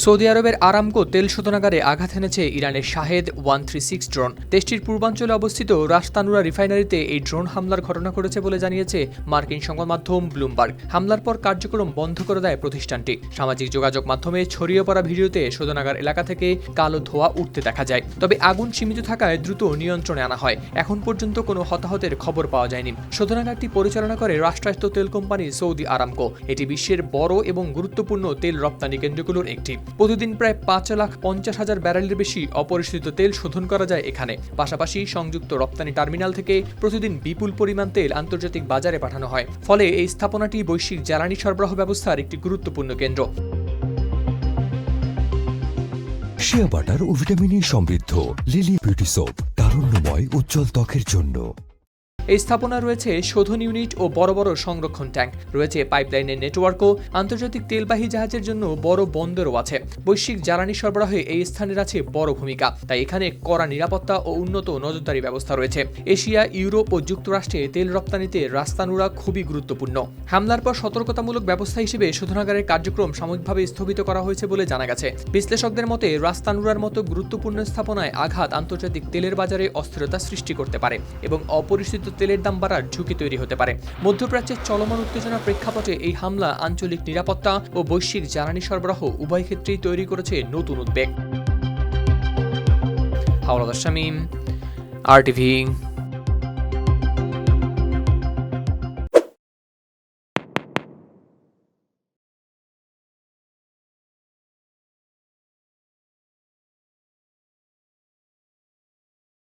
Saudi আরবের Aramco তেল শোধনাগারে আঘাত এনেছে ইরানের শাহেদ 136 ড্রোন। দেশটির পূর্বাঞ্চলে অবস্থিত রাস্তানুরা রিফাইনারিতে এই ড্রোন হামলার ঘটনা ঘটেছে বলে জানিয়েছে মার্কিন সংবাদ মাধ্যম ব্লুমবার্গ। হামলার পর কার্যক্রম বন্ধ করে দেয় প্রতিষ্ঠানটি। সামাজিক যোগাযোগ মাধ্যমে ছড়িয়ে পড়া ভিডিওতে শোধনাগার এলাকা থেকে কালো ধোঁয়া উঠতে দেখা যায়। তবে আগুন সীমিত থাকায় দ্রুত নিয়ন্ত্রণে আনা হয়। এখন পর্যন্ত কোনো হতাহতের খবর পাওয়া যায়নি। শোধনাগারটি পরিচালনা করে রাষ্ট্রায়ত্ত তেল কোম্পানি সৌদি আরামকো। এটি বিশ্বের বড় এবং গুরুত্বপূর্ণ তেল রপ্তানি কেন্দ্রগুলোর একটি। প্রতিদিন প্রায় 5,50,000 ব্যারেলের বেশি অপরিশোধিত তেল শোধন করা যায় এখানে। পাশাপাশি সংযুক্ত রপ্তানি টার্মিনাল থেকে প্রতিদিন বিপুল পরিমাণ তেল আন্তর্জাতিক বাজারে পাঠানো হয়। ফলে এই স্থাপনাটি বৈশ্বিক জ্বালানি সরবরাহ ব্যবস্থার একটি গুরুত্বপূর্ণ কেন্দ্র। শিয়া বাটার ও ভিটামিন সমৃদ্ধ লিলি বিউটি সোপ, তারুণ্যময় উজ্জ্বল ত্বকের জন্য। এই স্থাপনা রয়েছে শোধন ইউনিট ও বড় বড় সংরক্ষণ ট্যাঙ্ক, রয়েছে পাইপলাইনের নেটওয়ার্কও, আন্তর্জাতিক তেলবাহী জাহাজের জন্য বড় বন্দরও আছে। বৈশ্বিক জ্বালানি সরবরাহে এই স্থানের আছে বড় ভূমিকা, তাই এখানে কড়া নিরাপত্তা ও উন্নত নজরদারি ব্যবস্থা রয়েছে। এশিয়া, ইউরোপ ও যুক্তরাষ্ট্রে তেল রপ্তানিতে রাস্তানুরা খুবই গুরুত্বপূর্ণ। হামলার পর সতর্কতামূলক ব্যবস্থা হিসেবে শোধনাগারের কার্যক্রম সাময়িকভাবে স্থগিত করা হয়েছে বলে জানা গেছে। বিশ্লেষকদের মতে রাস্তানুরার মতো গুরুত্বপূর্ণ স্থাপনায় আঘাত আন্তর্জাতিক তেলের বাজারে অস্থিরতা সৃষ্টি করতে পারে এবং অপরিচিত তেলের দাম বাড়ার ঝুঁকি তৈরি হতে পারে। মধ্যপ্রাচ্যের চলমান উত্তেজনার প্রেক্ষাপটে এই হামলা আঞ্চলিক নিরাপত্তা ও বৈশ্বিক জ্বালানি সরবরাহ উভয় ক্ষেত্রেই তৈরি করেছে নতুন উদ্বেগ। হাওলাদার শামীম, RTV।